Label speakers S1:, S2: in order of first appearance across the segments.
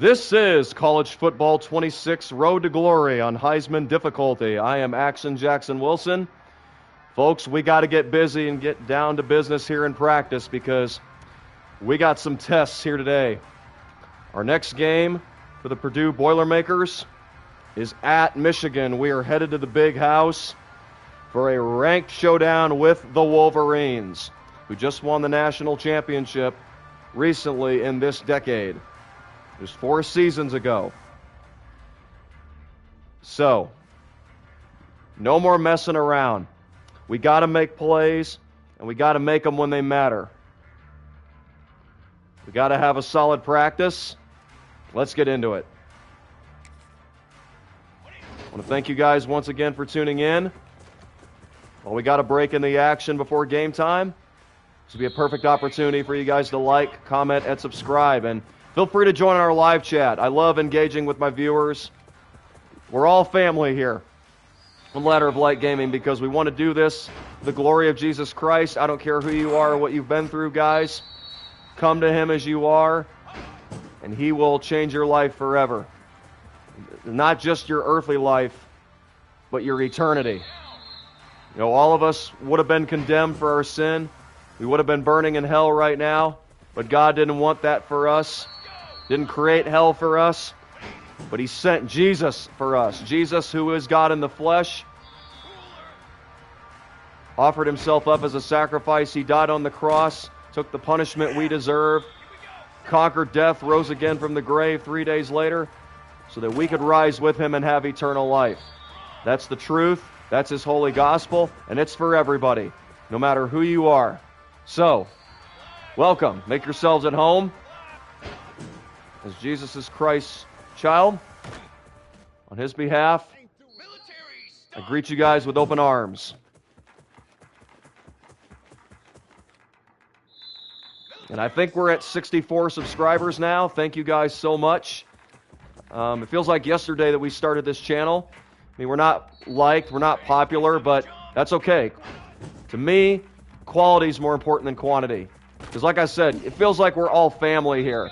S1: This is College Football 26 Road to Glory on Heisman difficulty. I am Axon Jackson Wilson. Folks, we got to get busy and get down to business here in practice because we got some tests here today. Our next game for the Purdue Boilermakers is at Michigan. We are headed to the Big House for a ranked showdown with the Wolverines, who just won the national championship recently in this decade. It was 4 seasons ago. So, no more messing around. We got to make plays, and we got to make them when they matter. We got to have a solid practice. Let's get into it. I want to thank you guys once again for tuning in. Well, we got a break in the action before game time. This will be a perfect opportunity for you guys to like, comment, and subscribe. And feel free to join our live chat. I love engaging with my viewers. We're all family here on Ladder of Light Gaming because we want to do this for the glory of Jesus Christ. I don't care who you are or what you've been through, guys. Come to Him as you are, and He will change your life forever. Not just your earthly life, but your eternity. You know, all of us would have been condemned for our sin. We would have been burning in hell right now, but God didn't want that for us. Didn't create hell for us, but He sent Jesus for us. Jesus, who is God in the flesh, offered Himself up as a sacrifice. He died on the cross, took the punishment we deserve, conquered death, rose again from the grave 3 days later, so that we could rise with Him and have eternal life. That's the truth. That's His holy gospel, and it's for everybody, no matter who you are. So, welcome. Make yourselves at home as Jesus is Christ's child. On His behalf, I greet you guys with open arms. And I think we're at 64 subscribers now. Thank you guys so much. It feels like yesterday that we started this channel. I mean, we're not liked, we're not popular, but that's okay. To me, quality is more important than quantity. Because like I said, it feels like we're all family here.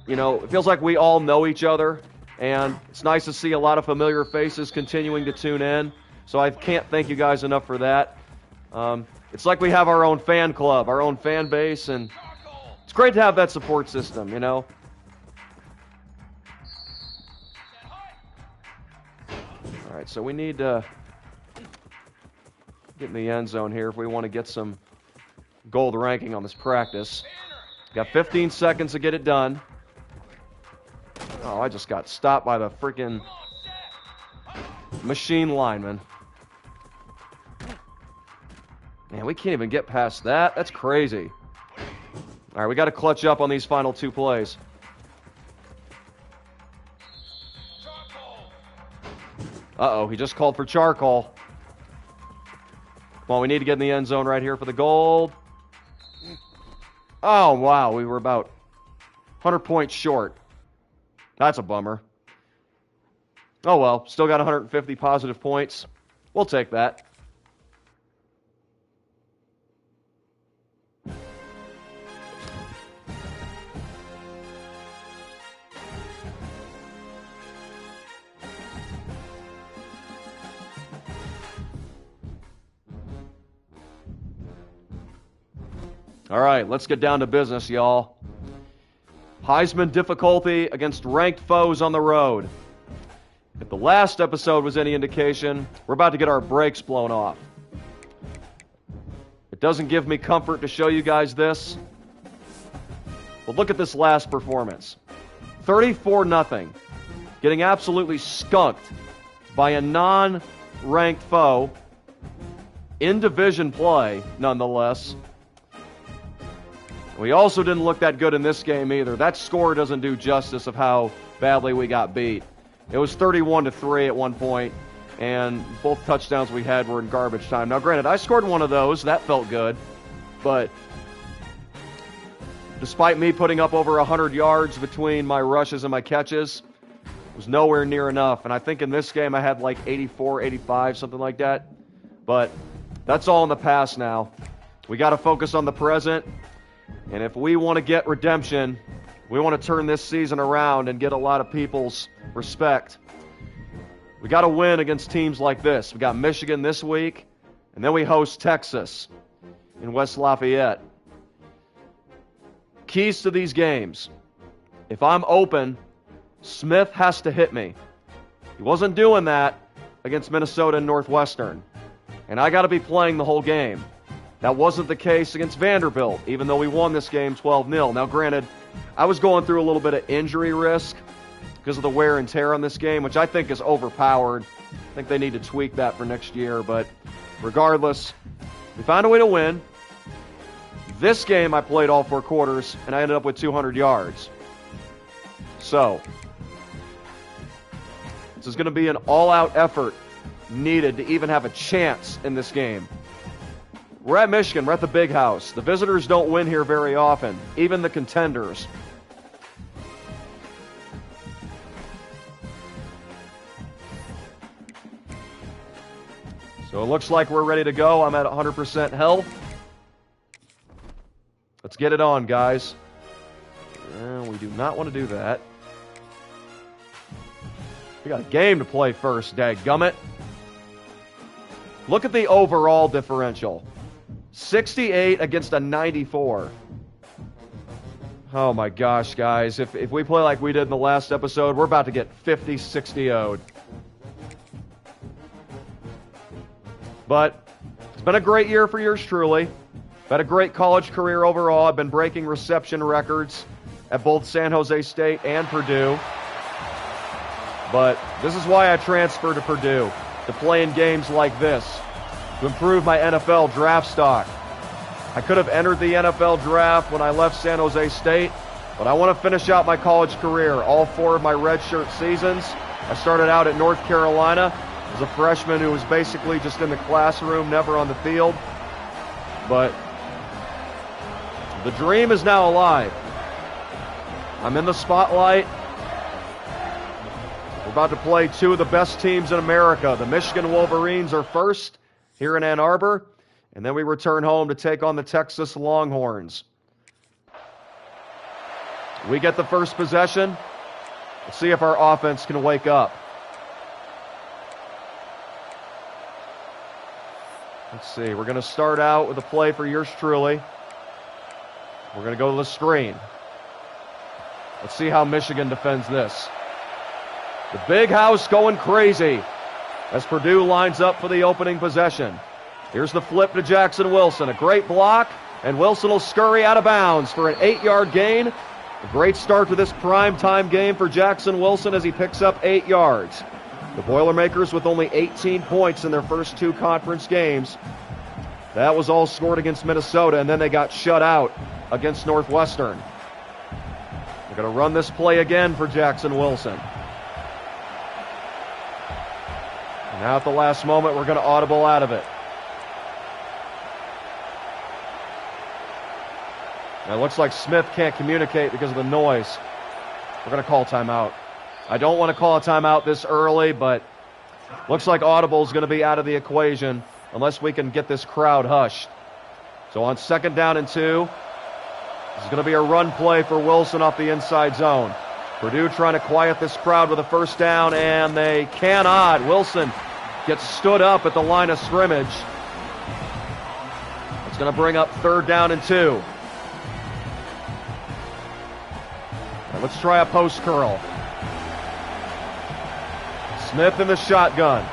S1: You know, it feels like we all know each other, and it's nice to see a lot of familiar faces continuing to tune in. So I can't thank you guys enough for that. It's like we have our own fan club, our own fan base, and it's great to have that support system, you know. All right, so we need to get in the end zone here if we want to get some gold ranking on this practice. Got 15 seconds to get it done. Oh, I just got stopped by the freaking machine lineman. Man, we can't even get past that. That's crazy. All right, we got to clutch up on these final 2 plays. Uh-oh, he just called for charcoal. Come on, we need to get in the end zone right here for the gold. Oh, wow, we were about 100 points short. That's a bummer. Oh, well, still got 150 positive points. We'll take that. All right, let's get down to business, y'all. Heisman difficulty against ranked foes on the road. If the last episode was any indication, we're about to get our brakes blown off. It doesn't give me comfort to show you guys this. But look at this last performance. 34-0. Getting absolutely skunked by a non-ranked foe in division play, nonetheless. We also didn't look that good in this game either. That score doesn't do justice of how badly we got beat. It was 31-3 at one point, and both touchdowns we had were in garbage time. Now, granted, I scored one of those. That felt good. But despite me putting up over 100 yards between my rushes and my catches, it was nowhere near enough. And I think in this game I had like 84, 85, something like that. But that's all in the past now. We got to focus on the present. And if we want to get redemption, We want to turn this season around and get a lot of people's respect. We got to win against teams like this. We got Michigan this week, and then we host Texas in West Lafayette. Keys to these games. If I'm open, Smith has to hit me. He wasn't doing that against Minnesota and Northwestern. And I got to be playing the whole game. That wasn't the case against Vanderbilt, even though we won this game 12-0. Now, granted, I was going through a little bit of injury risk because of the wear and tear on this game, which I think is overpowered. I think they need to tweak that for next year. But regardless, we found a way to win. This game, I played all 4 quarters, and I ended up with 200 yards. So, this is going to be an all-out effort needed to even have a chance in this game. We're at Michigan. We're at the Big House. The visitors don't win here very often, even the contenders. So it looks like we're ready to go. I'm at 100% health. Let's get it on, guys. We do not want to do that. We got a game to play first, dadgummit. Look at the overall differential. 68 against a 94. Oh my gosh, guys. If we play like we did in the last episode, we're about to get 50-60-0'd. But it's been a great year for yours truly. Had a great college career overall. I've been breaking reception records at both San Jose State and Purdue. But this is why I transferred to Purdue, to play in games like this, to improve my NFL draft stock. I could have entered the NFL draft when I left San Jose State, but I want to finish out my college career. All 4 of my redshirt seasons. I started out at North Carolina as a freshman who was basically just in the classroom, never on the field. But the dream is now alive. I'm in the spotlight. We're about to play 2 of the best teams in America. The Michigan Wolverines are first here in Ann Arbor, and then we return home to take on the Texas Longhorns. We get the first possession. Let's see if our offense can wake up. Let's see. We're going to start out with a play for yours truly. We're going to go to the screen. Let's see how Michigan defends this. The Big House going crazy as Purdue lines up for the opening possession. Here's the flip to Jackson Wilson. A great block, and Wilson will scurry out of bounds for an 8-yard gain. A great start to this primetime game for Jackson Wilson as he picks up 8 yards. The Boilermakers with only 18 points in their first 2 conference games. That was all scored against Minnesota, and then they got shut out against Northwestern. They're going to run this play again for Jackson Wilson. And now at the last moment, we're going to audible out of it. Now it looks like Smith can't communicate because of the noise. We're going to call timeout. I don't want to call a timeout this early, but looks like audible is going to be out of the equation unless we can get this crowd hushed. So on 2nd down and 2, this is going to be a run play for Wilson off the inside zone. Purdue trying to quiet this crowd with a first down, and they cannot. Wilson gets stood up at the line of scrimmage. It's going to bring up 3rd down and 2. Now let's try a post curl. Smith in the shotgun.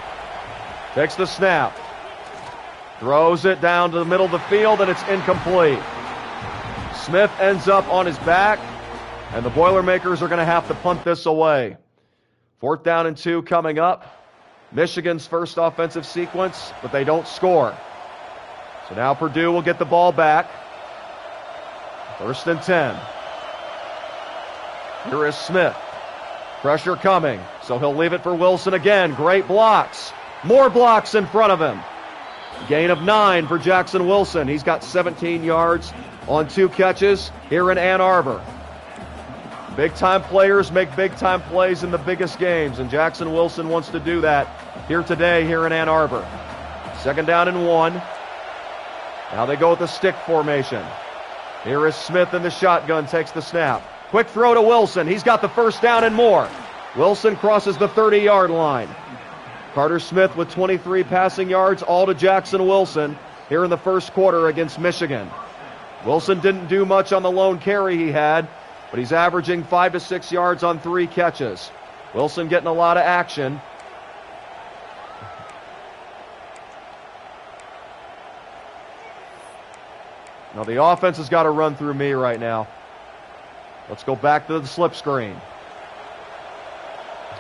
S1: Takes the snap. Throws it down to the middle of the field, and it's incomplete. Smith ends up on his back, and the Boilermakers are going to have to punt this away. 4th down and 2 coming up. Michigan's first offensive sequence, but they don't score. So now Purdue will get the ball back. 1st and 10. Here is Smith. Pressure coming, so he'll leave it for Wilson again. Great blocks. More blocks in front of him. Gain of 9 for Jackson Wilson. He's got 17 yards on 2 catches here in Ann Arbor. Big-time players make big-time plays in the biggest games, and Jackson Wilson wants to do that here today here in Ann Arbor. 2nd down and 1. Now they go with the stick formation. Here is Smith in the shotgun, takes the snap. Quick throw to Wilson. He's got the first down and more. Wilson crosses the 30-yard line. Carter Smith with 23 passing yards, all to Jackson Wilson here in the first quarter against Michigan. Wilson didn't do much on the lone carry he had, but he's averaging 5 to 6 yards on 3 catches. Wilson getting a lot of action. Now the offense has got to run through me right now. Let's go back to the slip screen.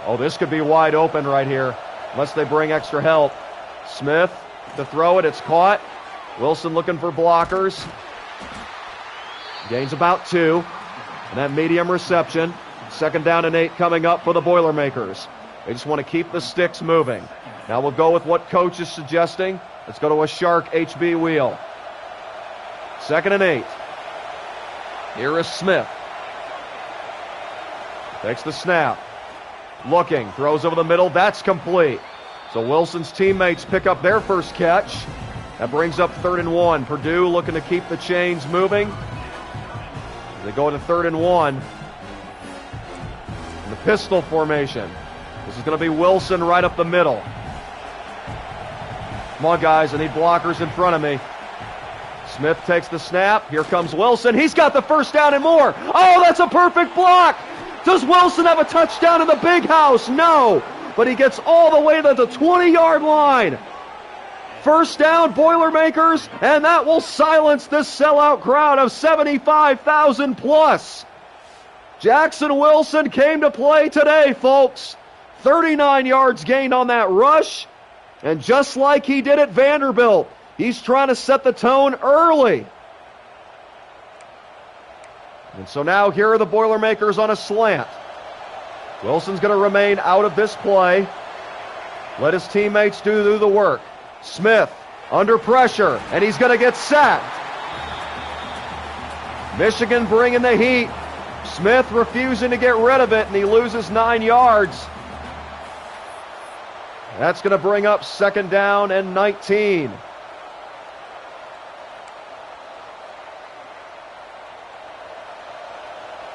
S1: Oh, this could be wide open right here, unless they bring extra help. Smith to throw it. It's caught. Wilson looking for blockers. Gains about 2. And that medium reception. 2nd down and 8 coming up for the Boilermakers. They just want to keep the sticks moving. Now we'll go with what coach is suggesting. Let's go to a Shark HB wheel. 2nd and 8. Here is Smith. Takes the snap. Looking. Throws over the middle. That's complete. So Wilson's teammates pick up their first catch. That brings up 3rd and 1. Purdue looking to keep the chains moving. They go to 3rd and 1. In the pistol formation. This is going to be Wilson right up the middle. Come on, guys. I need blockers in front of me. Smith takes the snap. Here comes Wilson. He's got the first down and more. Oh, that's a perfect block. Does Wilson have a touchdown in the big house? No. But he gets all the way to the 20-yard line. First down, Boilermakers, and that will silence this sellout crowd of 75,000 plus. Jackson Wilson came to play today, folks. 39 yards gained on that rush. And just like he did at Vanderbilt, he's trying to set the tone early. And so now here are the Boilermakers on a slant. Wilson's going to remain out of this play. Let his teammates do the work. Smith under pressure, and he's going to get sacked. Michigan bringing the heat. Smith refusing to get rid of it, and he loses 9 yards. That's going to bring up 2nd down and 19.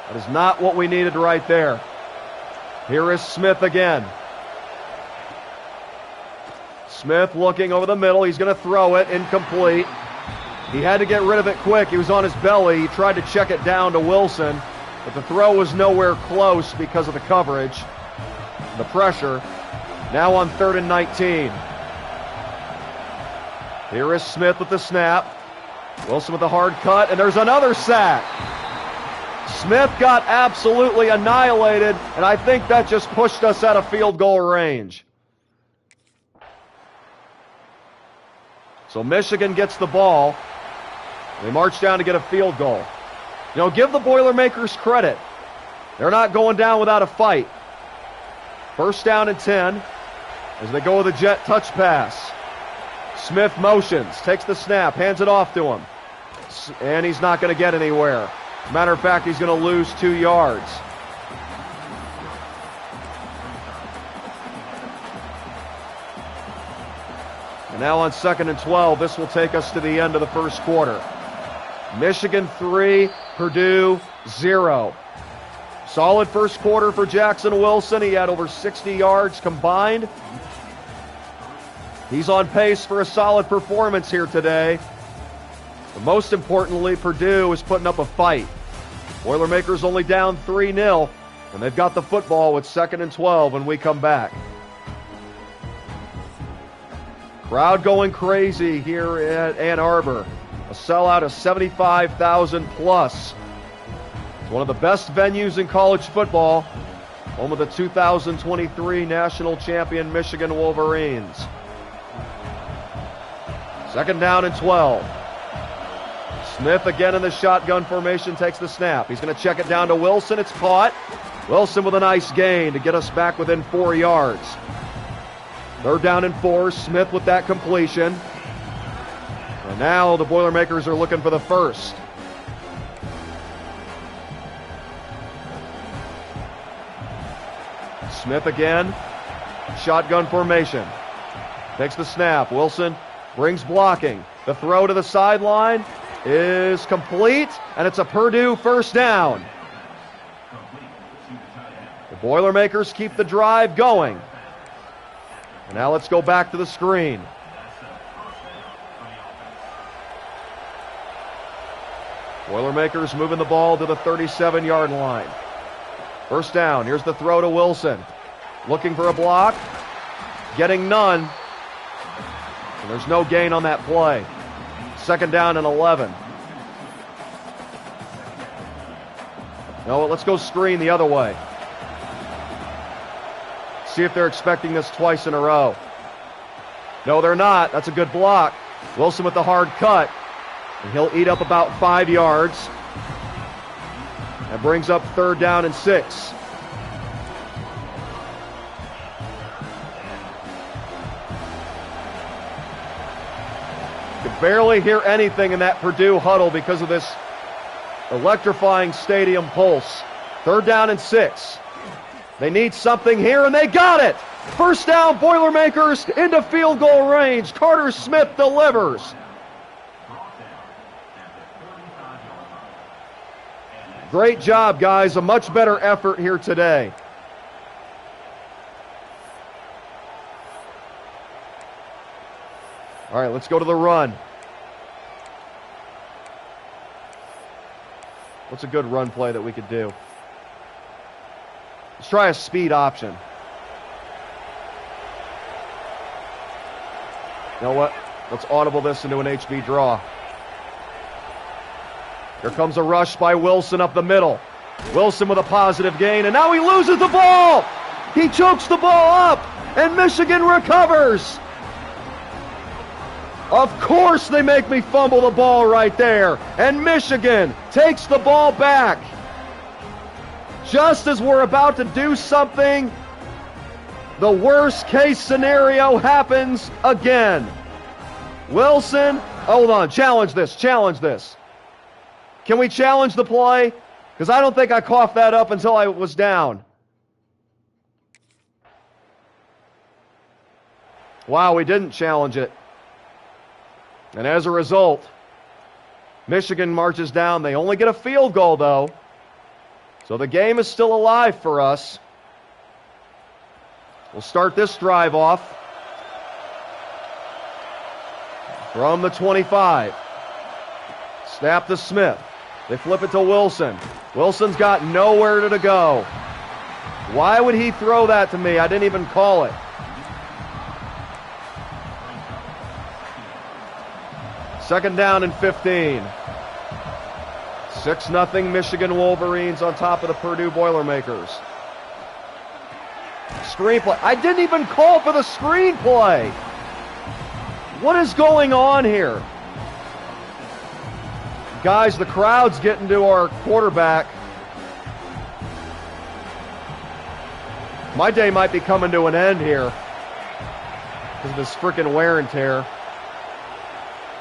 S1: That is not what we needed right there. Here is Smith again. Smith looking over the middle. He's going to throw it. Incomplete. He had to get rid of it quick. He was on his belly. He tried to check it down to Wilson, but the throw was nowhere close because of the coverage, the pressure. Now on 3rd and 19. Here is Smith with the snap. Wilson with the hard cut, and there's another sack. Smith got absolutely annihilated, and I think that just pushed us out of field goal range. So Michigan gets the ball. They march down to get a field goal. You know, give the Boilermakers credit. They're not going down without a fight. 1st down and 10 as they go with a jet touch pass. Smith motions, takes the snap, hands it off to him. And he's not going to get anywhere. Matter of fact, he's going to lose 2 yards. And now on 2nd and 12, this will take us to the end of the first quarter. Michigan 3, Purdue 0. Solid first quarter for Jackson Wilson. He had over 60 yards combined. He's on pace for a solid performance here today. But most importantly, Purdue is putting up a fight. Boilermakers only down 3-0, and they've got the football with 2nd and 12 when we come back. Crowd going crazy here at Ann Arbor. A sellout of 75,000 plus. It's one of the best venues in college football. Home of the 2023 national champion Michigan Wolverines. 2nd down and 12. Smith again in the shotgun formation, takes the snap. He's going to check it down to Wilson. It's caught. Wilson with a nice gain to get us back within 4 yards. 3rd down and 4. Smith with that completion. And now the Boilermakers are looking for the first. Smith again. Shotgun formation. Takes the snap. Wilson brings blocking. The throw to the sideline is complete, and it's a Purdue first down. The Boilermakers keep the drive going. And now let's go back to the screen. Boilermakers moving the ball to the 37-yard line. First down. Here's the throw to Wilson. Looking for a block. Getting none. And there's no gain on that play. Second down and 11. No, let's go screen the other way. See if they're expecting this twice in a row. No, they're not. That's a good block. Wilson with the hard cut. And he'll eat up about 5 yards. That brings up third down and 6. You could barely hear anything in that Purdue huddle because of this electrifying stadium pulse. Third down and 6. They need something here, and they got it! First down, Boilermakers into field goal range. Carter Smith delivers. Great job, guys. A much better effort here today. All right, let's go to the run. What's a good run play that we could do? Let's try a speed option. You know what? Let's audible this into an HB draw. Here comes a rush by Wilson up the middle. Wilson with a positive gain, and now he loses the ball! He chokes the ball up, and Michigan recovers! Of course they make me fumble the ball right there, and Michigan takes the ball back. Just as we're about to do something, the worst case scenario happens again. Wilson, hold on, challenge this. Can we challenge the play? Because I don't think I coughed that up until I was down. Wow, we didn't challenge it. And as a result, Michigan marches down. They only get a field goal, though. So the game is still alive for us. We'll start this drive off from the 25. Snap to Smith. They flip it to Wilson. Wilson's got nowhere to go. Why would he throw that to me? I didn't even call it. Second down and 15. 6-0 Michigan Wolverines on top of the Purdue Boilermakers. Screenplay. I didn't even call for the screenplay. What is going on here? Guys, the crowd's getting to our quarterback. My day might be coming to an end here because of this freaking wear and tear.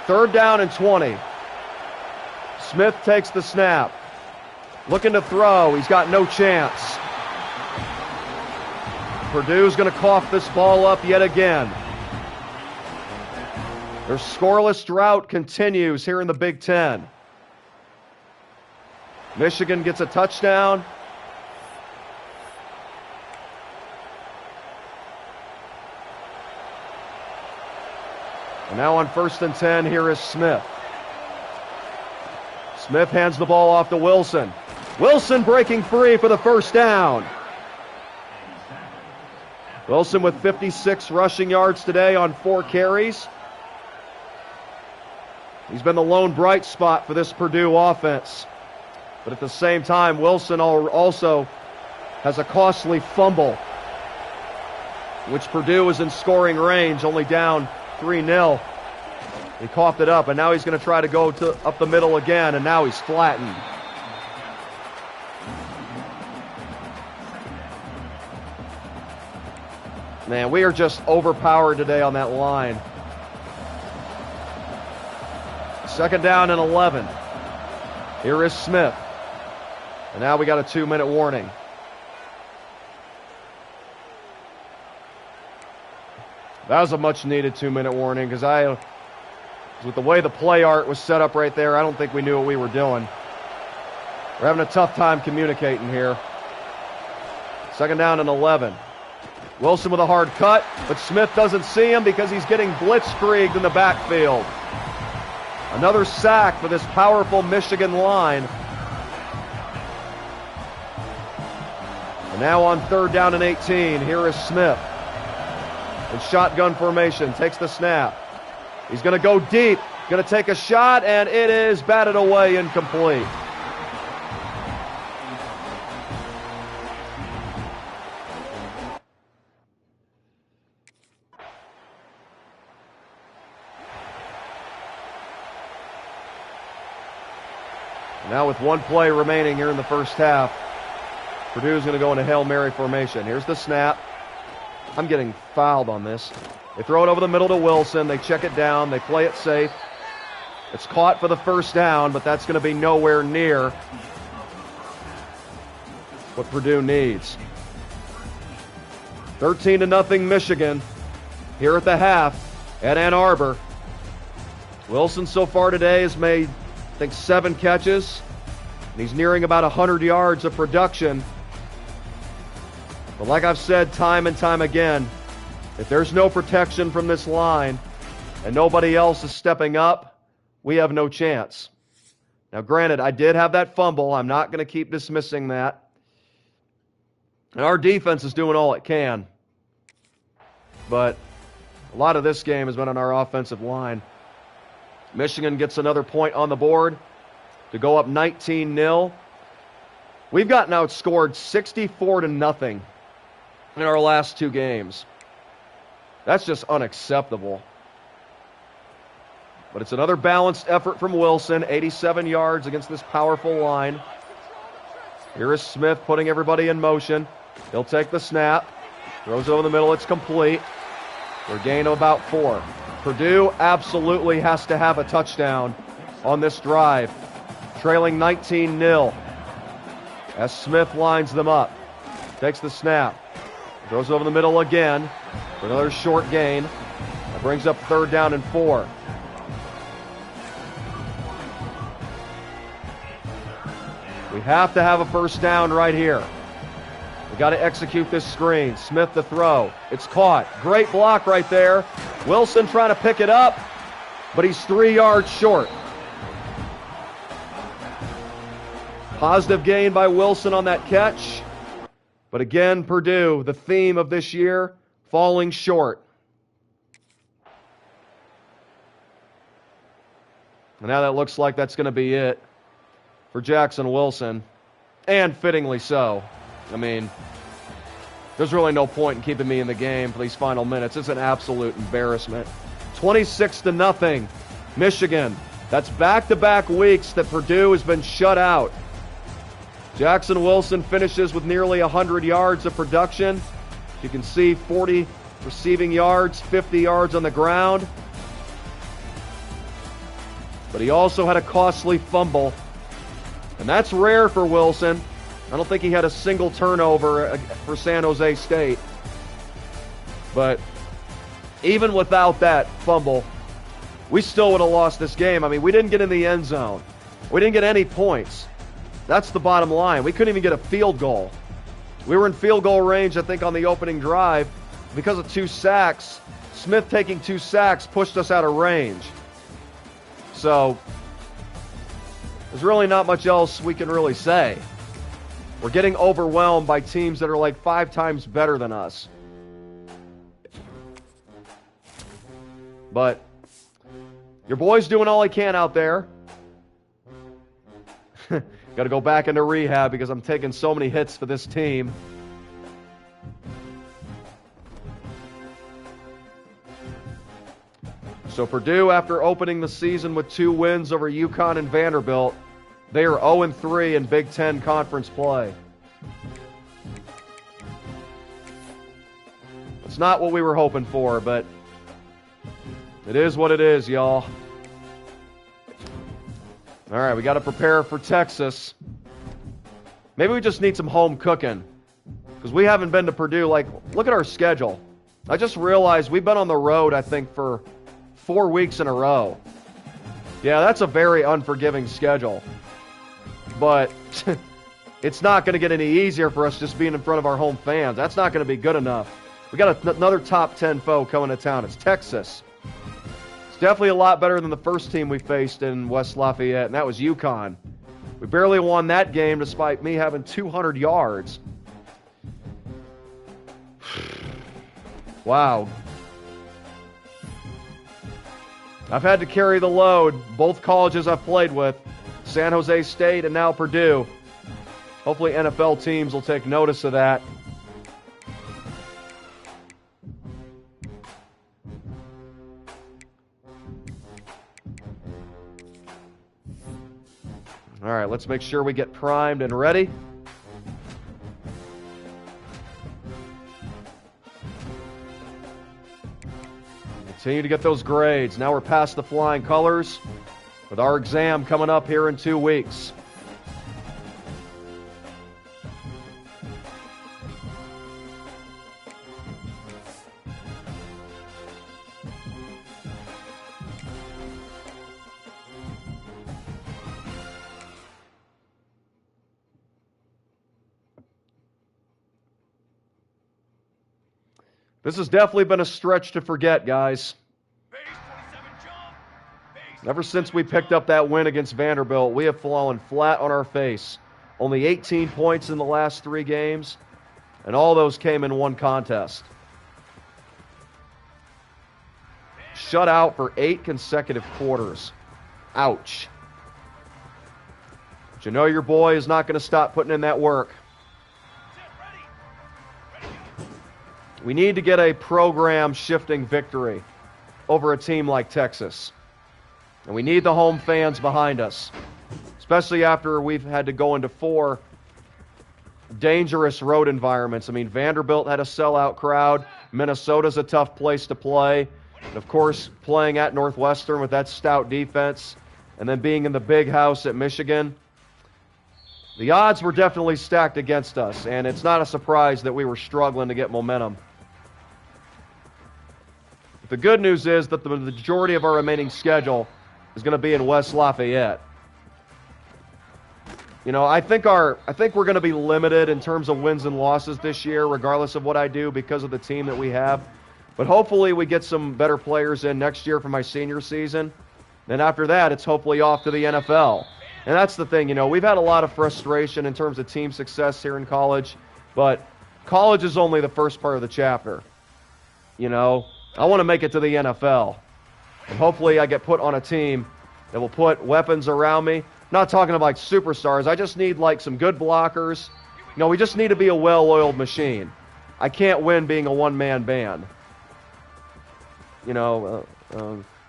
S1: Third down and 20. Smith takes the snap. Looking to throw. He's got no chance. Purdue's going to cough this ball up yet again. Their scoreless drought continues here in the Big Ten. Michigan gets a touchdown. And now on 1st and 10, here is Smith. Smith hands the ball off to Wilson. Wilson breaking free for the first down. Wilson with 56 rushing yards today on 4 carries. He's been the lone bright spot for this Purdue offense. But at the same time, Wilson also has a costly fumble, which Purdue is in scoring range, only down 3-0. He coughed it up, and now he's going to try to go up the middle again, and now he's flattened. Man, we are just overpowered today on that line. Second down and 11. Here is Smith. And now we got a 2-minute warning. That was a much-needed 2-minute warning because with the way the play art was set up right there, I don't think we knew what we were doing. We're having a tough time communicating here. Second down and 11. Wilson with a hard cut, but Smith doesn't see him because he's getting blitzkrieged in the backfield. Another sack for this powerful Michigan line. And now on third down and 18, here is Smith. In shotgun formation, takes the snap. He's going to go deep, going to take a shot, and it is batted away, incomplete. Now with one play remaining here in the first half, Purdue's going to go into Hail Mary formation. Here's the snap. I'm getting fouled on this. They throw it over the middle to Wilson. They check it down. They play it safe. It's caught for the first down, but that's going to be nowhere near what Purdue needs. 13-0 Michigan here at the half at Ann Arbor. Wilson so far today has made, I think, 7 catches. And he's nearing about 100 yards of production. But like I've said time and time again, if there's no protection from this line and nobody else is stepping up, we have no chance. Now, granted, I did have that fumble. I'm not going to keep dismissing that. And our defense is doing all it can. But a lot of this game has been on our offensive line. Michigan gets another point on the board to go up 19-0. We've gotten outscored 64-0 in our last 2 games. That's just unacceptable. But it's another balanced effort from Wilson, 87 yards against this powerful line. Here is Smith putting everybody in motion. He'll take the snap, throws it over the middle, it's complete. For a gain of about 4. Purdue absolutely has to have a touchdown on this drive. Trailing 19-0 as Smith lines them up. Takes the snap. Throws it over the middle again for another short gain. That brings up third down and 4. We have to have a first down right here. We got to execute this screen. Smith the throw. It's caught. Great block right there. Wilson trying to pick it up, but he's 3 yards short. Positive gain by Wilson on that catch. But again, Purdue, the theme of this year, falling short. And now that looks like that's going to be it for Jackson Wilson, and fittingly so. I mean, there's really no point in keeping me in the game for these final minutes. It's an absolute embarrassment. 26-0, Michigan. That's back-to-back weeks that Purdue has been shut out. Jackson Wilson finishes with nearly 100 yards of production. You can see 40 receiving yards, 50 yards on the ground. But he also had a costly fumble. And that's rare for Wilson. I don't think he had a single turnover for San Jose State. But even without that fumble, we still would have lost this game. I mean, we didn't get in the end zone. We didn't get any points. That's the bottom line. We couldn't even get a field goal. We were in field goal range, I think, on the opening drive. Because of 2 sacks, Smith taking 2 sacks pushed us out of range. So there's really not much else we can really say. We're getting overwhelmed by teams that are like 5 times better than us. But your boy's doing all he can out there. Got to go back into rehab because I'm taking so many hits for this team. So Purdue, after opening the season with 2 wins over UConn and Vanderbilt, they are 0-3 in Big Ten conference play. It's not what we were hoping for, but it is what it is, y'all. All right, we got to prepare for Texas. Maybe we just need some home cooking because we haven't been to Purdue. Like, look at our schedule. I just realized we've been on the road, I think, for 4 weeks in a row. Yeah, that's a very unforgiving schedule. But it's not going to get any easier for us just being in front of our home fans. That's not going to be good enough. We got another top 10 foe coming to town. It's Texas. It's definitely a lot better than the first team we faced in West Lafayette, and that was UConn. We barely won that game despite me having 200 yards. Wow. I've had to carry the load. Both colleges I've played with, San Jose State and now Purdue. Hopefully NFL teams will take notice of that. All right, let's make sure we get primed and ready. Continue to get those grades. Now we're past the flying colors with our exam coming up here in 2 weeks. This has definitely been a stretch to forget, guys. Ever since we picked up that win against Vanderbilt, we have fallen flat on our face. Only 18 points in the last 3 games, and all those came in one contest. Shut out for 8 consecutive quarters. Ouch. But you know your boy is not going to stop putting in that work. We need to get a program-shifting victory over a team like Texas. And we need the home fans behind us, especially after we've had to go into 4 dangerous road environments. I mean, Vanderbilt had a sellout crowd. Minnesota's a tough place to play. And, of course, playing at Northwestern with that stout defense, and then being in the big house at Michigan. The odds were definitely stacked against us, and it's not a surprise that we were struggling to get momentum. The good news is that the majority of our remaining schedule is going to be in West Lafayette. You know, I think we're going to be limited in terms of wins and losses this year, regardless of what I do, because of the team that we have. But hopefully we get some better players in next year for my senior season. Then after that, it's hopefully off to the NFL. And that's the thing, you know, we've had a lot of frustration in terms of team success here in college, but college is only the first part of the chapter. You know, I want to make it to the NFL. And hopefully I get put on a team that will put weapons around me. I'm not talking about like superstars. I just need like some good blockers. You know, we just need to be a well-oiled machine. I can't win being a one-man band. You know,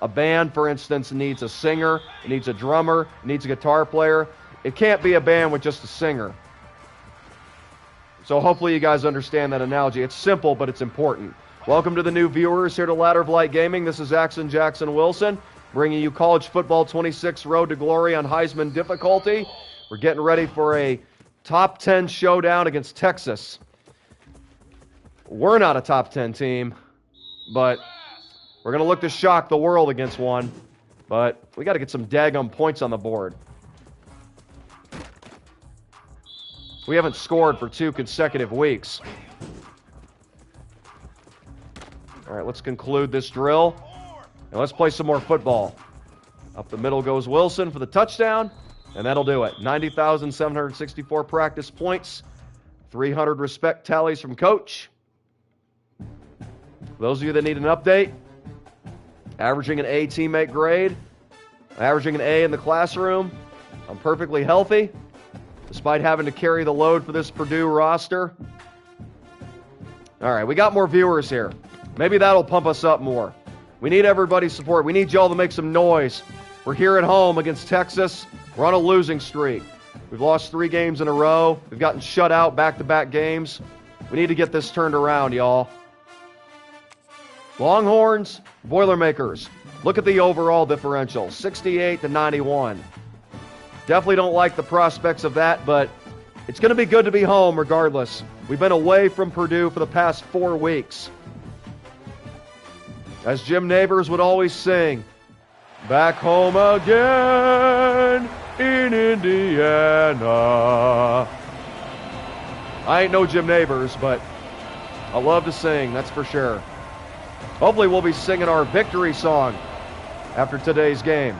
S1: a band, for instance, needs a singer, it needs a drummer, it needs a guitar player. It can't be a band with just a singer. So hopefully you guys understand that analogy. It's simple, but it's important. Welcome to the new viewers here to Ladder of Light Gaming. This is Axon Jackson Wilson, bringing you College Football 26 Road to Glory on Heisman difficulty. We're getting ready for a top 10 showdown against Texas. We're not a top 10 team, but we're going to look to shock the world against one. But we got to get some daggum points on the board. We haven't scored for 2 consecutive weeks. All right, let's conclude this drill. And let's play some more football. Up the middle goes Wilson for the touchdown. And that'll do it. 90,764 practice points. 300 respect tallies from Coach. Those of you that need an update, averaging an A teammate grade, averaging an A in the classroom. I'm perfectly healthy, despite having to carry the load for this Purdue roster. All right, we got more viewers here. Maybe that'll pump us up more. We need everybody's support. We need y'all to make some noise. We're here at home against Texas. We're on a losing streak. We've lost 3 games in a row. We've gotten shut out back-to-back games. We need to get this turned around, y'all. Longhorns, Boilermakers. Look at the overall differential, 68 to 91. Definitely don't like the prospects of that, but it's going to be good to be home regardless. We've been away from Purdue for the past 4 weeks. As Jim Neighbors would always sing, back home again in Indiana. I ain't no Jim Neighbors, but I love to sing, that's for sure. Hopefully we'll be singing our victory song after today's game.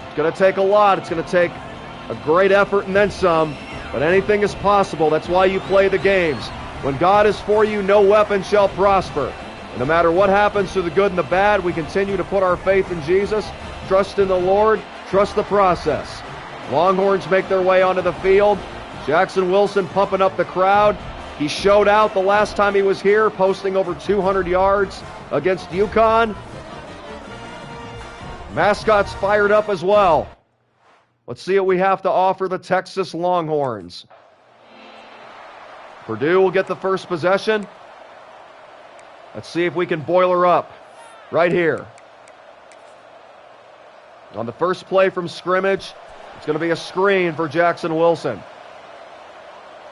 S1: It's going to take a lot. It's going to take a great effort and then some, but anything is possible. That's why you play the games. When God is for you, no weapon shall prosper. And no matter what happens to the good and the bad, we continue to put our faith in Jesus, trust in the Lord, trust the process. Longhorns make their way onto the field. Jackson Wilson pumping up the crowd. He showed out the last time he was here, posting over 200 yards against UConn. Mascot's fired up as well. Let's see what we have to offer the Texas Longhorns. Purdue will get the first possession. Let's see if we can boil her up right here. On the first play from scrimmage, it's going to be a screen for Jackson Wilson.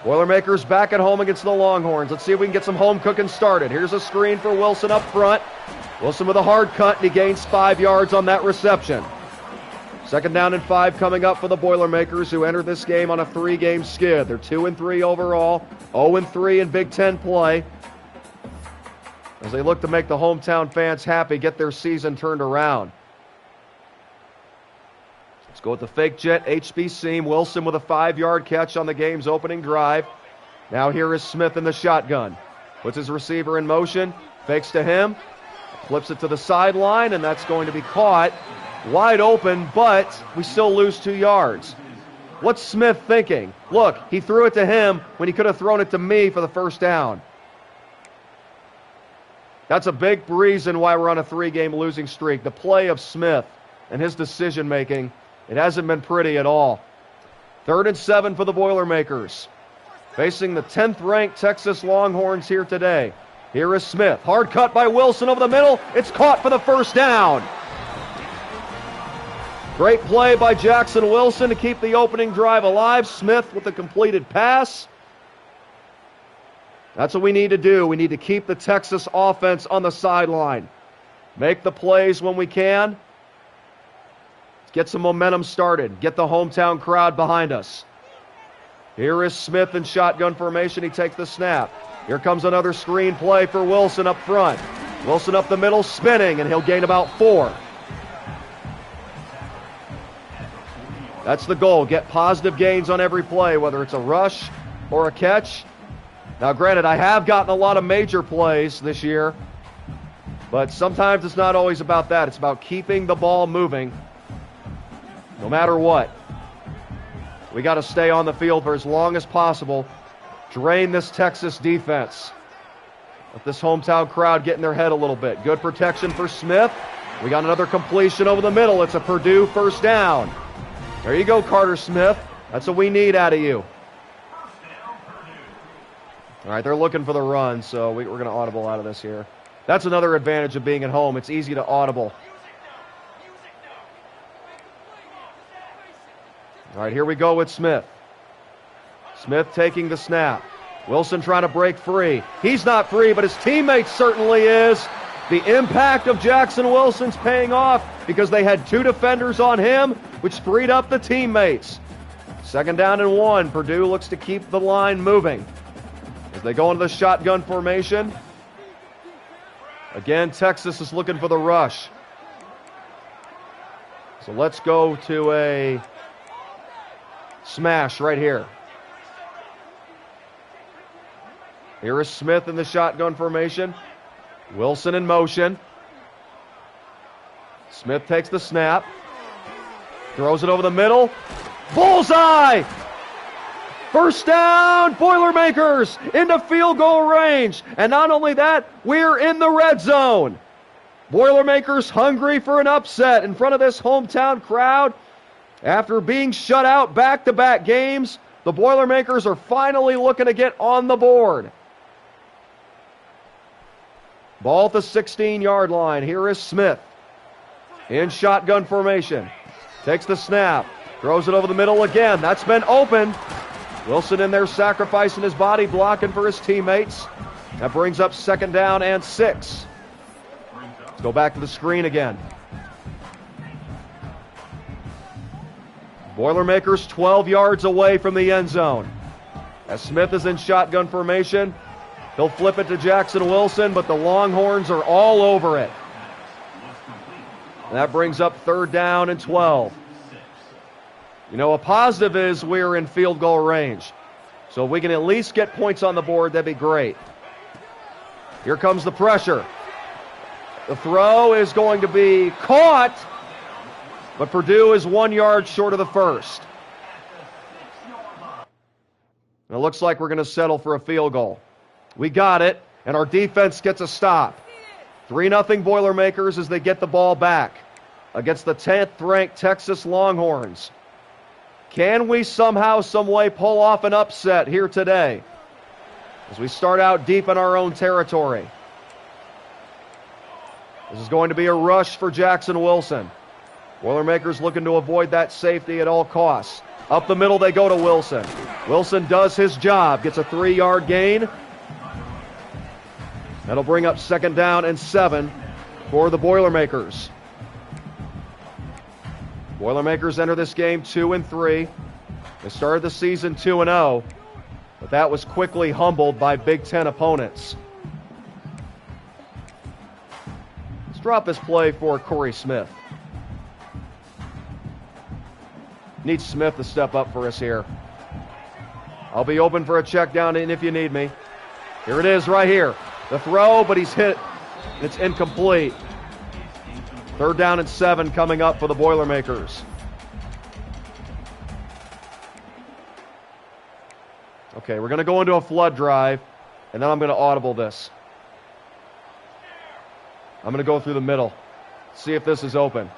S1: Boilermakers back at home against the Longhorns. Let's see if we can get some home cooking started. Here's a screen for Wilson up front. Wilson with a hard cut, and he gains 5 yards on that reception. 2nd down and 5 coming up for the Boilermakers, who entered this game on a 3-game skid. They're 2-3 overall, 0-3 in Big Ten play, as they look to make the hometown fans happy, get their season turned around. Let's go with the fake jet HB seam. Wilson with a 5-yard catch on the game's opening drive. Now here is Smith in the shotgun. Puts his receiver in motion, fakes to him, flips it to the sideline, and that's going to be caught wide open, but we still lose 2 yards. What's Smith thinking? Look, he threw it to him when he could have thrown it to me for the first down. That's a big reason why we're on a 3-game losing streak. The play of Smith and his decision-making, it hasn't been pretty at all. 3rd and 7 for the Boilermakers, facing the 10th-ranked Texas Longhorns here today. Here is Smith. Hard cut by Wilson over the middle. It's caught for the first down. Great play by Jackson Wilson to keep the opening drive alive. Smith with the completed pass. That's what we need to do. We need to keep the Texas offense on the sideline. Make the plays when we can. Get some momentum started. Get the hometown crowd behind us. Here is Smith in shotgun formation. He takes the snap. Here comes another screen play for Wilson up front. Wilson up the middle, spinning, and he'll gain about 4. That's the goal. Get positive gains on every play, whether it's a rush or a catch. Now, granted, I have gotten a lot of major plays this year, but sometimes it's not always about that. It's about keeping the ball moving no matter what. We got to stay on the field for as long as possible. Drain this Texas defense. Let this hometown crowd get in their head a little bit. Good protection for Smith. We got another completion over the middle. It's a Purdue first down. There you go, Carter Smith. That's what we need out of you. All right, they're looking for the run, so we're going to audible out of this here. That's another advantage of being at home. It's easy to audible. All right, here we go with Smith. Smith taking the snap. Wilson trying to break free. He's not free, but his teammate certainly is. The impact of Jackson Wilson's paying off because they had 2 defenders on him, which freed up the teammates. 2nd down and 1. Purdue looks to keep the line moving as they go into the shotgun formation. Again, Texas is looking for the rush. So let's go to a smash right here. Here is Smith in the shotgun formation. Wilson in motion. Smith takes the snap. Throws it over the middle. Bullseye! First down, Boilermakers into field goal range. And not only that, we're in the red zone. Boilermakers hungry for an upset in front of this hometown crowd. After being shut out back-to-back games, the Boilermakers are finally looking to get on the board. Ball at the 16-yard line. Here is Smith in shotgun formation. Takes the snap. Throws it over the middle again. That's been open. Wilson in there sacrificing his body, blocking for his teammates. That brings up 2nd down and 6. Let's go back to the screen again. Boilermakers 12 yards away from the end zone. As Smith is in shotgun formation, he'll flip it to Jackson Wilson, but the Longhorns are all over it. And that brings up 3rd down and 12. You know, a positive is we're in field goal range. So if we can at least get points on the board, that'd be great. Here comes the pressure. The throw is going to be caught, but Purdue is 1 yard short of the first. And it looks like we're going to settle for a field goal. We got it, and our defense gets a stop. 3-0 Boilermakers as they get the ball back against the 10th-ranked Texas Longhorns. Can we somehow, some way pull off an upset here today as we start out deep in our own territory? This is going to be a rush for Jackson Wilson. Boilermakers looking to avoid that safety at all costs. Up the middle they go to Wilson. Wilson does his job, gets a 3-yard gain. That'll bring up 2nd down and 7 for the Boilermakers. Boilermakers enter this game 2-3. They started the season 2-0, but that was quickly humbled by Big Ten opponents. Let's drop this play for Corey Smith. Need Smith to step up for us here. I'll be open for a check down in if you need me. Here it is right here. The throw, but he's hit. It's incomplete. 3rd down and 7 coming up for the Boilermakers. Okay, we're going to go into a flood drive, and then I'm going to audible this. I'm going to go through the middle, see if this is open.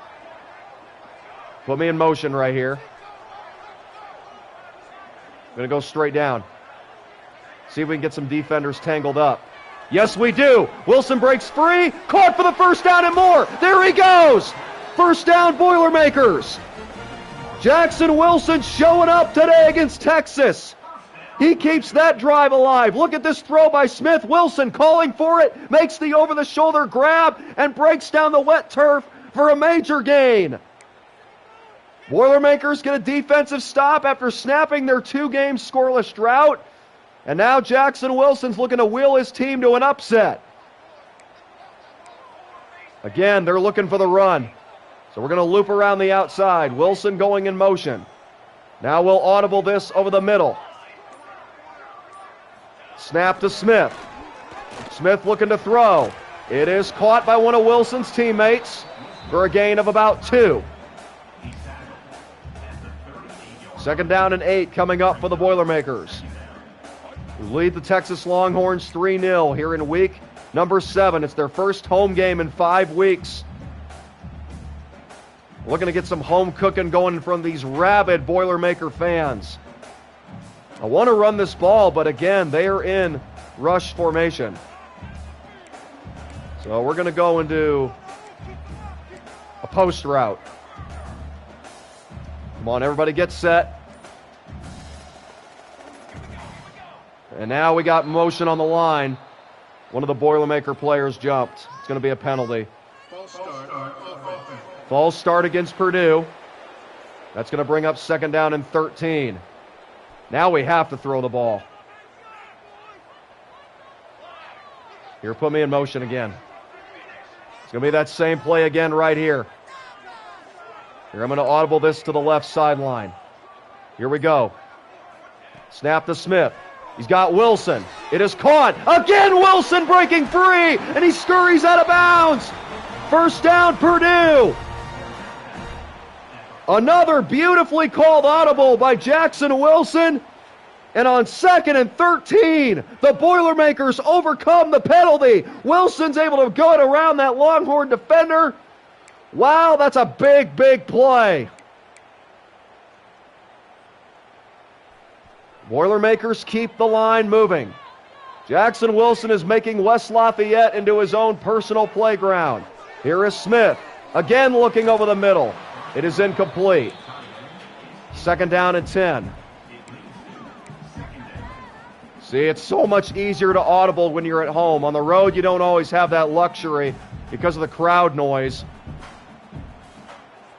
S1: Put me in motion right here. I'm going to go straight down. See if we can get some defenders tangled up. Yes, we do. Wilson breaks free. Caught for the 1st down and more. There he goes. 1st down, Boilermakers. Jackson Wilson showing up today against Texas. He keeps that drive alive. Look at this throw by Smith. Wilson calling for it. Makes the over-the-shoulder grab and breaks down the wet turf for a major gain. Boilermakers get a defensive stop after snapping their 2-game scoreless drought. And now Jackson Wilson's looking to wheel his team to an upset. Again, they're looking for the run. So we're going to loop around the outside. Wilson going in motion. Now we'll audible this over the middle. Snap to Smith. Smith looking to throw. It is caught by one of Wilson's teammates for a gain of about 2. 2nd down and 8 coming up for the Boilermakers. We lead the Texas Longhorns 3-0 here in week number 7. It's their first home game in 5 weeks. Looking to get some home cooking going from these rabid Boilermaker fans. I want to run this ball, but again, they are in rush formation. So we're going to go and do a post route. Come on, everybody get set. And now we got motion on the line. One of the Boilermaker players jumped. It's going to be a penalty. False start against Purdue. That's going to bring up 2nd down and 13. Now we have to throw the ball. Here, put me in motion again. It's going to be that same play again right here. Here, I'm going to audible this to the left sideline. Here we go. Snap to Smith. He's got Wilson. It is caught. Again, Wilson breaking free, and he scurries out of bounds. 1st down, Purdue. Another beautifully called audible by Jackson Wilson. And on 2nd and 13, the Boilermakers overcome the penalty. Wilson's able to go around that Longhorn defender. Wow, that's a big, big play. Boilermakers keep the line moving. Jackson Wilson is making West Lafayette into his own personal playground. Here is Smith, again looking over the middle. It is incomplete. 2nd down and 10. See, it's so much easier to audible when you're at home. On the road, you don't always have that luxury because of the crowd noise.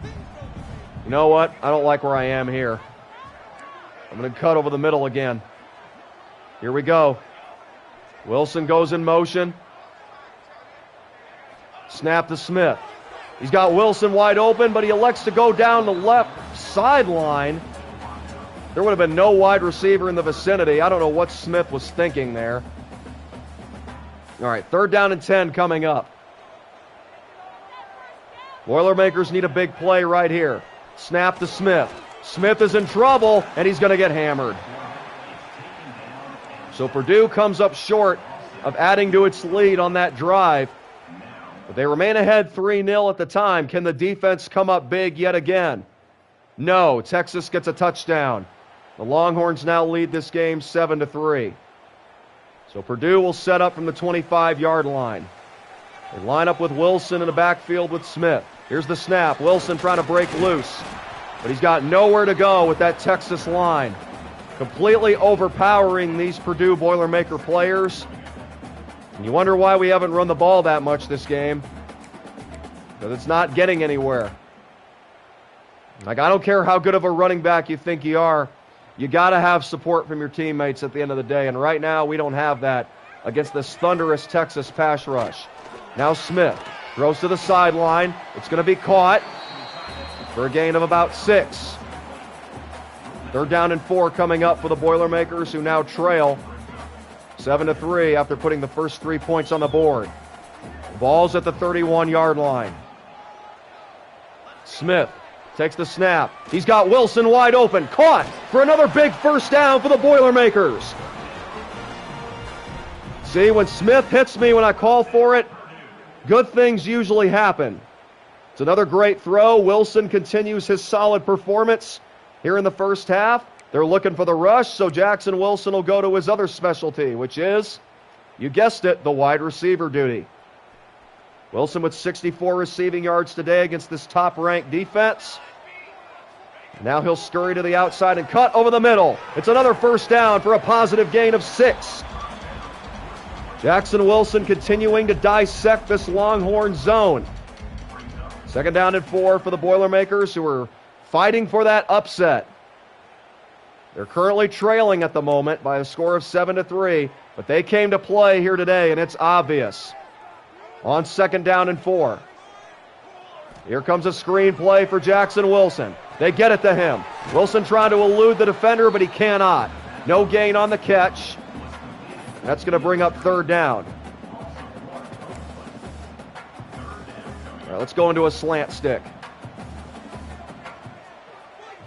S1: You know what? I don't like where I am here. I'm going to cut over the middle again. Here we go. Wilson goes in motion. Snap to Smith. He's got Wilson wide open, but he elects to go down the left sideline. There would have been no wide receiver in the vicinity. I don't know what Smith was thinking there. All right, 3rd down and 10 coming up. Boilermakers need a big play right here. Snap to Smith. Smith is in trouble, and he's going to get hammered. So Purdue comes up short of adding to its lead on that drive. But they remain ahead 3-0 at the time. Can the defense come up big yet again? No. Texas gets a touchdown. The Longhorns now lead this game 7-3. So Purdue will set up from the 25-yard line. They line up with Wilson in the backfield with Smith. Here's the snap. Wilson trying to break loose. But he's got nowhere to go with that Texas line. Completely overpowering these Purdue Boilermaker players. And you wonder why we haven't run the ball that much this game. Because it's not getting anywhere. Like, I don't care how good of a running back you think you are. You got to have support from your teammates at the end of the day. And right now, we don't have that against this thunderous Texas pass rush. Now Smith throws to the sideline. It's going to be caught for a gain of about 6. 3rd down and 4 coming up for the Boilermakers, who now trail 7-3 after putting the first 3 points on the board. The ball's at the 31-yard line. Smith takes the snap. He's got Wilson wide open. Caught for another big first down for the Boilermakers. See, when Smith hits me when I call for it, good things usually happen. It's another great throw. Wilson continues his solid performance here in the first half. They're looking for the rush, so Jackson Wilson will go to his other specialty, which is, you guessed it, the wide receiver duty. Wilson with 64 receiving yards today against this top-ranked defense. Now he'll scurry to the outside and cut over the middle. It's another first down for a positive gain of 6. Jackson Wilson continuing to dissect this Longhorn zone. 2nd down and 4 for the Boilermakers, who are fighting for that upset. They're currently trailing at the moment by a score of 7-3, but they came to play here today, and it's obvious. On 2nd down and 4. Here comes a screen play for Jackson Wilson. They get it to him. Wilson trying to elude the defender, but he cannot. No gain on the catch. That's going to bring up 3rd down. All right, let's go into a slant stick.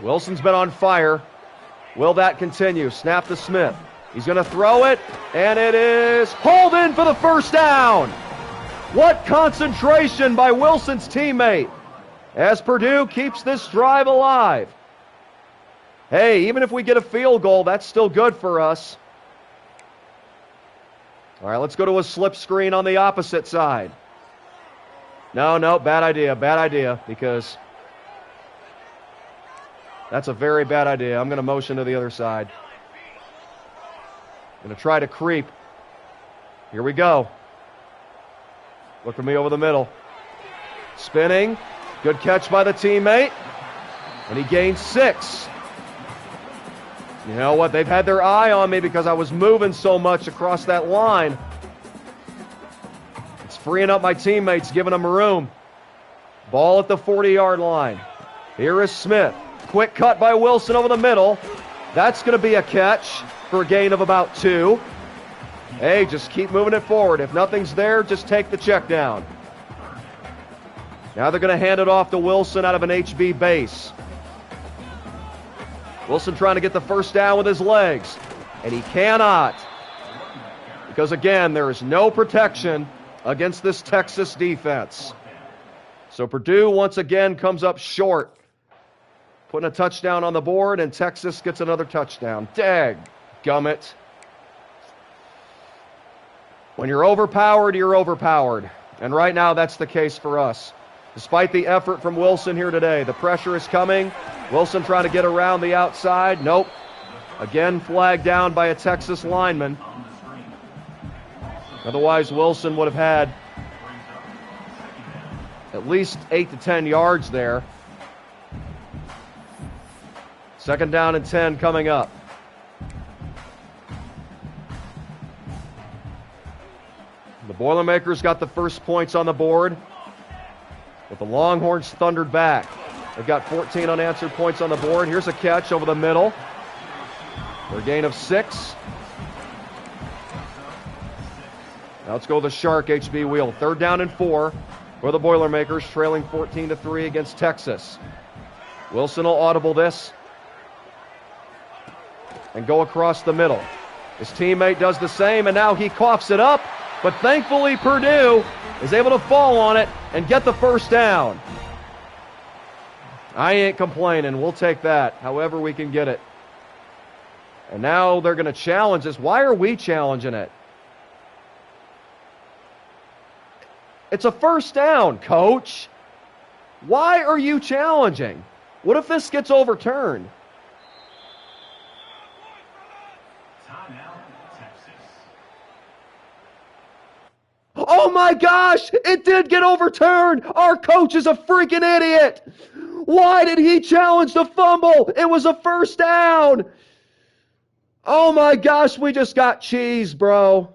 S1: Wilson's been on fire. Will that continue? Snap to Smith. He's going to throw it, and it is hauled in for the first down. What concentration by Wilson's teammate as Purdue keeps this drive alive. Hey, even if we get a field goal, that's still good for us. All right, let's go to a slip screen on the opposite side. No, bad idea, because that's a very bad idea. I'm going to motion to the other side. Going to try to creep. Here we go. Look for me over the middle. Spinning. Good catch by the teammate. And he gains 6. You know what? They've had their eye on me because I was moving so much across that line. It's freeing up my teammates, giving them room. Ball at the 40-yard line. Here is Smith. Quick cut by Wilson over the middle. That's going to be a catch for a gain of about 2. Hey, just keep moving it forward. If nothing's there, just take the check down. Now they're going to hand it off to Wilson out of an HB base. Wilson trying to get the first down with his legs. And he cannot. Because, again, there is no protection against this Texas defense. So Purdue, once again, comes up short. Putting a touchdown on the board, and Texas gets another touchdown. Dadgummit. When you're overpowered, you're overpowered. And right now, that's the case for us. Despite the effort from Wilson here today, the pressure is coming. Wilson trying to get around the outside. Nope. Again, flagged down by a Texas lineman. Otherwise, Wilson would have had at least 8 to 10 yards there. 2nd down and 10 coming up. The Boilermakers got the first points on the board, but the Longhorns thundered back. They've got 14 unanswered points on the board. Here's a catch over the middle for a gain of 6. Now let's go the Shark HB wheel. 3rd down and 4 for the Boilermakers, trailing 14-3 against Texas. Wilson will audible this and go across the middle. His teammate does the same, and now he coughs it up. But thankfully, Purdue is able to fall on it and get the first down. I ain't complaining. We'll take that however we can get it. And now they're going to challenge us. Why are we challenging it? It's a first down, coach. Why are you challenging? What if this gets overturned? Oh my gosh, it did get overturned. Our coach is a freaking idiot. Why did he challenge the fumble? It was a first down. Oh my gosh, we just got cheese, bro.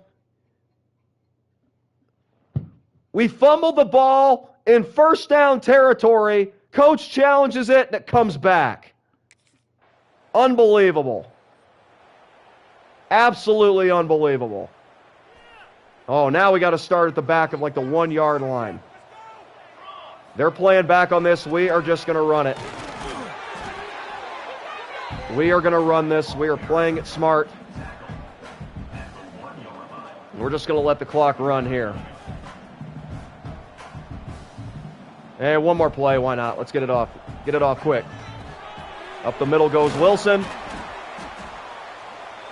S1: We fumbled the ball in first down territory. Coach challenges it and it comes back. Unbelievable. Absolutely unbelievable. Oh, now we got to start at the back of like the 1-yard line. They're playing back on this. We are just going to run it. We are going to run this. We are playing it smart. We're just going to let the clock run here. Hey, one more play. Why not? Let's get it off. Get it off quick. Up the middle goes Wilson.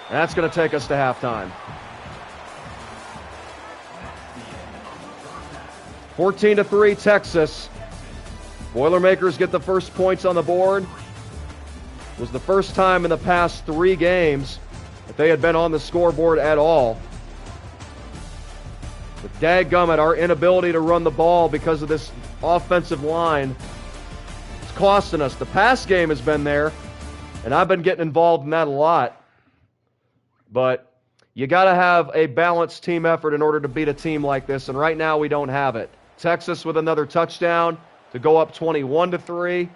S1: That's going to take us to halftime. 14-3 Texas. Boilermakers get the first points on the board. It was the first time in the past 3 games that they had been on the scoreboard at all. But dadgummit, our inability to run the ball because of this offensive line, it's costing us. The pass game has been there, and I've been getting involved in that a lot. But you got to have a balanced team effort in order to beat a team like this, and right now we don't have it. Texas with another touchdown to go up 21-3.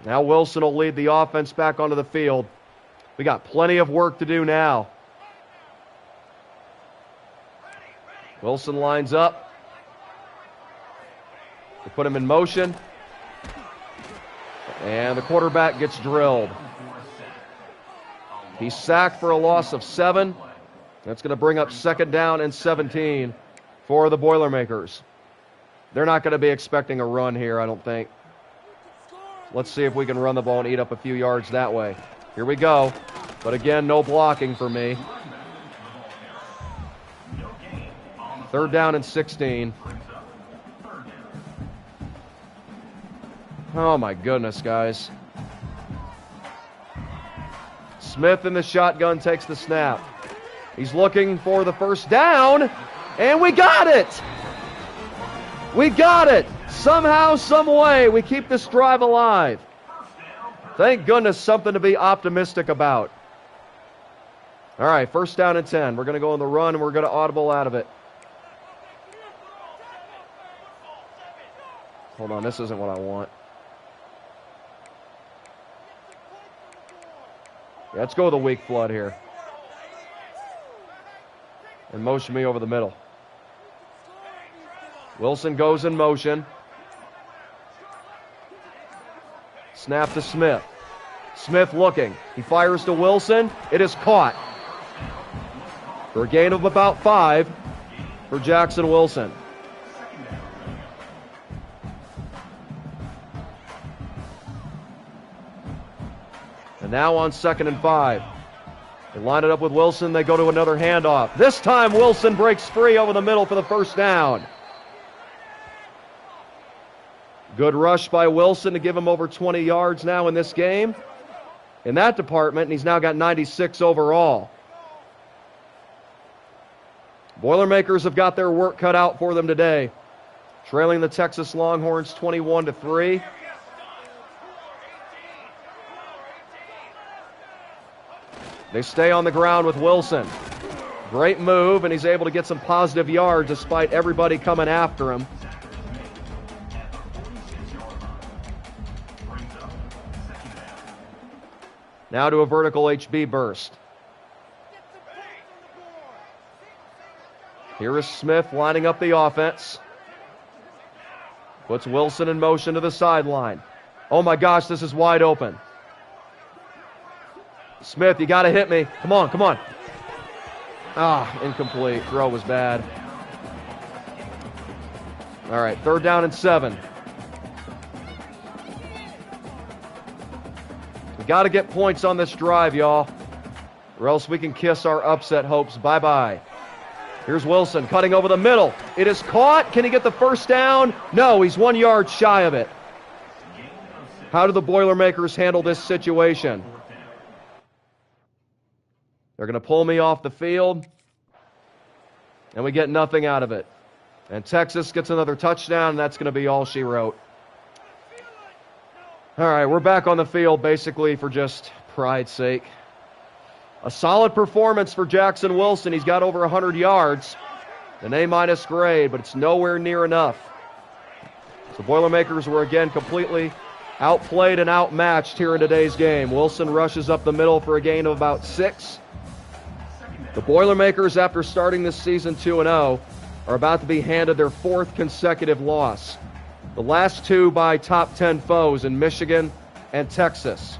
S1: Now Wilson will lead the offense back onto the field. We got plenty of work to do now. Wilson lines up. They put him in motion. And the quarterback gets drilled. He's sacked for a loss of 7. That's going to bring up 2nd down and 17 for the Boilermakers. They're not going to be expecting a run here, I don't think. Let's see if we can run the ball and eat up a few yards that way. Here we go. But again, no blocking for me. 3rd down and 16. Oh my goodness, guys. Smith in the shotgun takes the snap. He's looking for the first down, and we got it! We got it! Somehow, some way, we keep this drive alive. Thank goodness, something to be optimistic about. All right, 1st down and 10. We're going to go on the run, and we're going to audible out of it. Hold on, this isn't what I want. Yeah, let's go with a weak flood here. And motion me over the middle. Wilson goes in motion. Snap to Smith. Smith looking. He fires to Wilson. It is caught. For a gain of about 5 for Jackson Wilson. And now on 2nd and 5. They line it up with Wilson. They go to another handoff. This time Wilson breaks free over the middle for the first down. Good rush by Wilson to give him over 20 yards now in this game. In that department, and he's now got 96 overall. Boilermakers have got their work cut out for them today. Trailing the Texas Longhorns 21-3. They stay on the ground with Wilson. Great move, and he's able to get some positive yards despite everybody coming after him. Now to a vertical HB burst. Here is Smith lining up the offense. Puts Wilson in motion to the sideline. Oh my gosh, this is wide open. Smith, you got to hit me. Come on, come on. Ah, incomplete. Throw was bad. All right, 3rd down and 7. We got to get points on this drive, y'all, or else we can kiss our upset hopes bye-bye. Here's Wilson cutting over the middle. It is caught. Can he get the first down? No, he's 1 yard shy of it. How do the Boilermakers handle this situation? They're going to pull me off the field, and we get nothing out of it. And Texas gets another touchdown, and that's going to be all she wrote. All right, we're back on the field basically for just pride's sake. A solid performance for Jackson Wilson. He's got over 100 yards. An A- grade, but it's nowhere near enough. So Boilermakers were again completely outplayed and outmatched here in today's game. Wilson rushes up the middle for a gain of about 6. The Boilermakers, after starting this season 2-0, are about to be handed their 4th consecutive loss. The last 2 by top 10 foes in Michigan and Texas.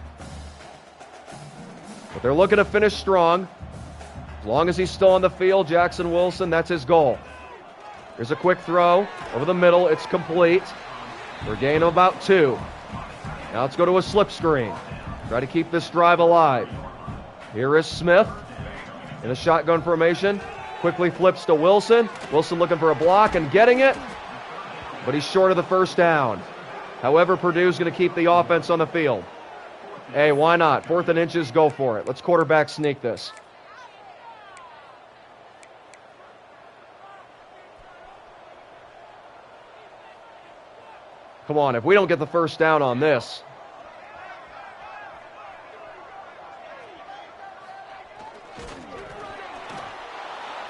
S1: But they're looking to finish strong. As long as he's still on the field, Jackson Wilson, that's his goal. Here's a quick throw over the middle. It's complete for a gain of about 2. Now let's go to a slip screen. Try to keep this drive alive. Here is Smith in a shotgun formation. Quickly flips to Wilson. Wilson looking for a block and getting it, but he's short of the first down. However, Purdue's going to keep the offense on the field. Hey, why not? 4th and inches, go for it. Let's quarterback sneak this. Come on, if we don't get the first down on this.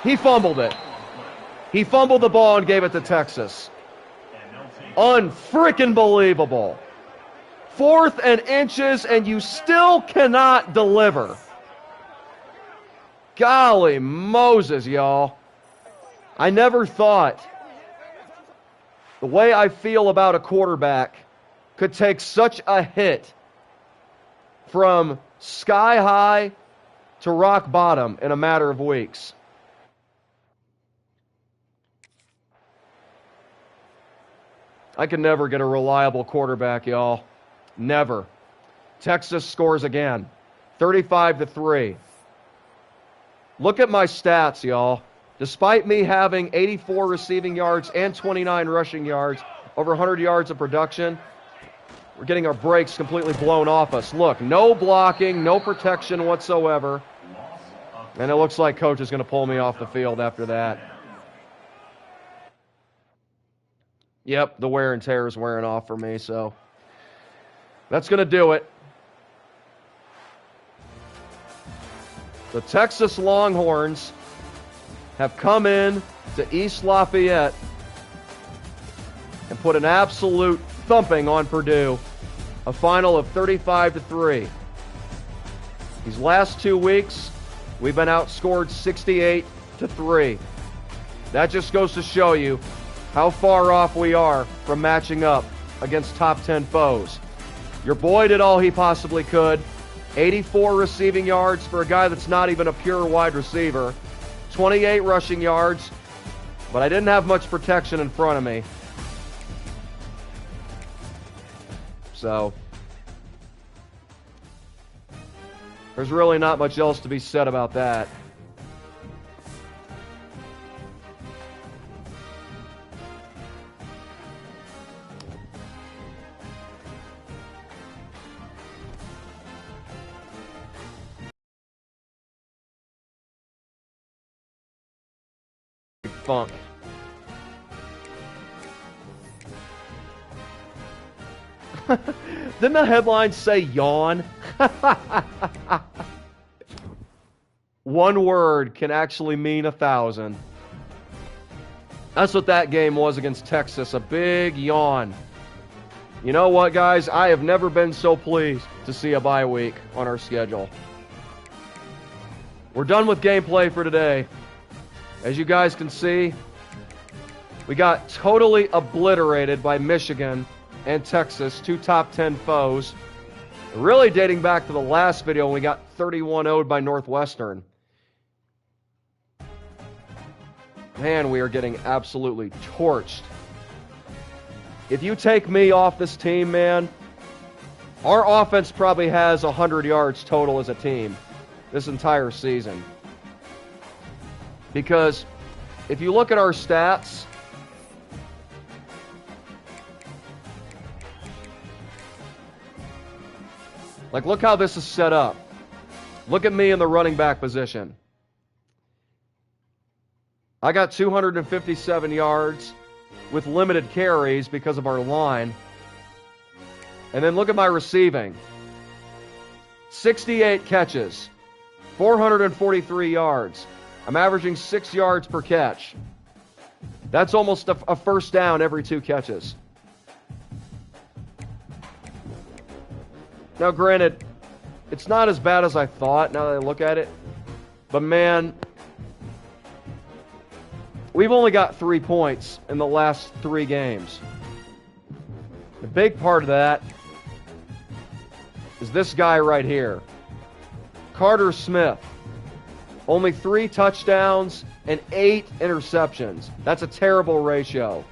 S1: He fumbled it. He fumbled the ball and gave it to Texas. Unfreaking believable. 4th and inches, and you still cannot deliver. Golly Moses, y'all. I never thought the way I feel about a quarterback could take such a hit from sky high to rock bottom in a matter of weeks. I can never get a reliable quarterback, y'all. Never. Texas scores again. 35-3. Look at my stats, y'all. Despite me having 84 receiving yards and 29 rushing yards, over 100 yards of production, we're getting our brakes completely blown off us. Look, no blocking, no protection whatsoever. And it looks like Coach is going to pull me off the field after that. Yep, the wear and tear is wearing off for me, so that's going to do it. The Texas Longhorns have come in to East Lafayette and put an absolute thumping on Purdue, a final of 35-3. These last 2 weeks, we've been outscored 68-3. That just goes to show you how far off we are from matching up against top 10 foes. Your boy did all he possibly could. 84 receiving yards for a guy that's not even a pure wide receiver. 28 rushing yards, but I didn't have much protection in front of me. So, there's really not much else to be said about that. Funk. Didn't the headline say yawn? one word can actually mean 1,000. That's what that game was against Texas, a big yawn. You know what, guys? I have never been so pleased to see a bye week on our schedule. We're done with gameplay for today. As you guys can see, we got totally obliterated by Michigan and Texas, two top 10 foes. Really dating back to the last video when we got 31-0'd by Northwestern. Man, we are getting absolutely torched. If you take me off this team, man, our offense probably has 100 yards total as a team this entire season. Because if you look at our stats, like, look how this is set up. Look at me in the running back position. I got 257 yards with limited carries because of our line. And then look at my receiving. 68 catches, 443 yards. I'm averaging 6 yards per catch. That's almost a first down every 2 catches. Now, granted, it's not as bad as I thought now that I look at it. But, man, we've only got 3 points in the last 3 games. The big part of that is this guy right here. Carter Smith. Only 3 touchdowns and 8 interceptions. That's a terrible ratio.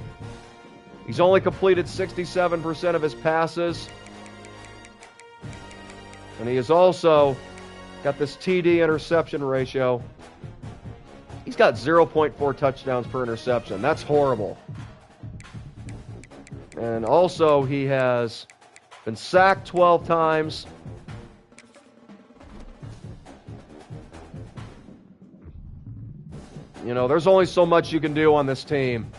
S1: He's only completed 67% of his passes. And he has also got this TD interception ratio. He's got 0.4 touchdowns per interception. That's horrible. And also, he has been sacked 12 times. You know, there's only so much you can do on this team.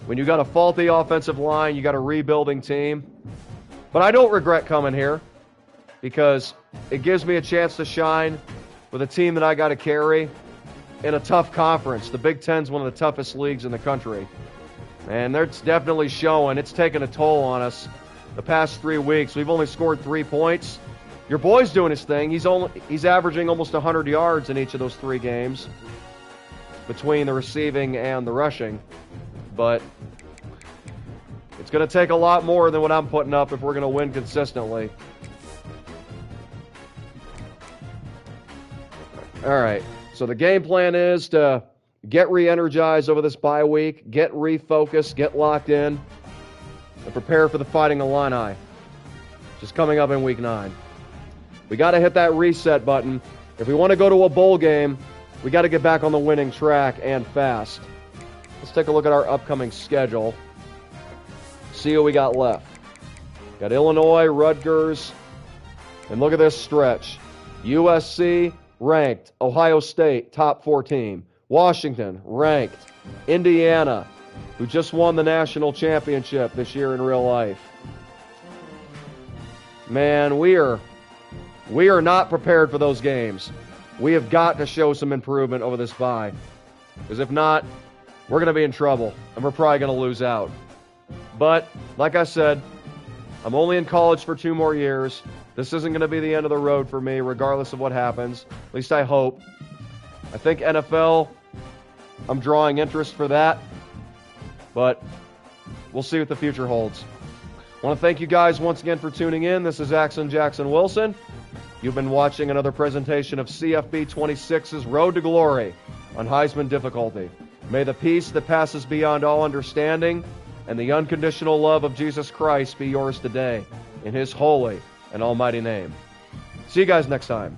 S1: When you got a faulty offensive line, you got a rebuilding team. But I don't regret coming here because it gives me a chance to shine with a team that I got to carry in a tough conference. The Big Ten's one of the toughest leagues in the country. And it's definitely showing. It's taken a toll on us the past 3 weeks. We've only scored 3 points. Your boy's doing his thing. He's averaging almost 100 yards in each of those 3 games between the receiving and the rushing. But it's going to take a lot more than what I'm putting up if we're going to win consistently. All right, so the game plan is to get re-energized over this bye week, get refocused, get locked in, and prepare for the Fighting Illini, which is coming up in Week 9. We got to hit that reset button. If we want to go to a bowl game, we got to get back on the winning track and fast. Let's take a look at our upcoming schedule. See what we got left. Got Illinois, Rutgers, and look at this stretch. USC, ranked. Ohio State, top 4 team. Washington, ranked. Indiana, who just won the national championship this year in real life. Man, we are not prepared for those games. We have got to show some improvement over this bye. Because if not, we're going to be in trouble, and we're probably going to lose out. But, like I said, I'm only in college for 2 more years. This isn't going to be the end of the road for me, regardless of what happens. At least I hope. I think NFL, I'm drawing interest for that. But we'll see what the future holds. I want to thank you guys once again for tuning in. This is Axon Jackson Wilson. You've been watching another presentation of CFB 26's Road to Glory on Heisman difficulty. May the peace that passes beyond all understanding and the unconditional love of Jesus Christ be yours today, in His holy and almighty name. See you guys next time.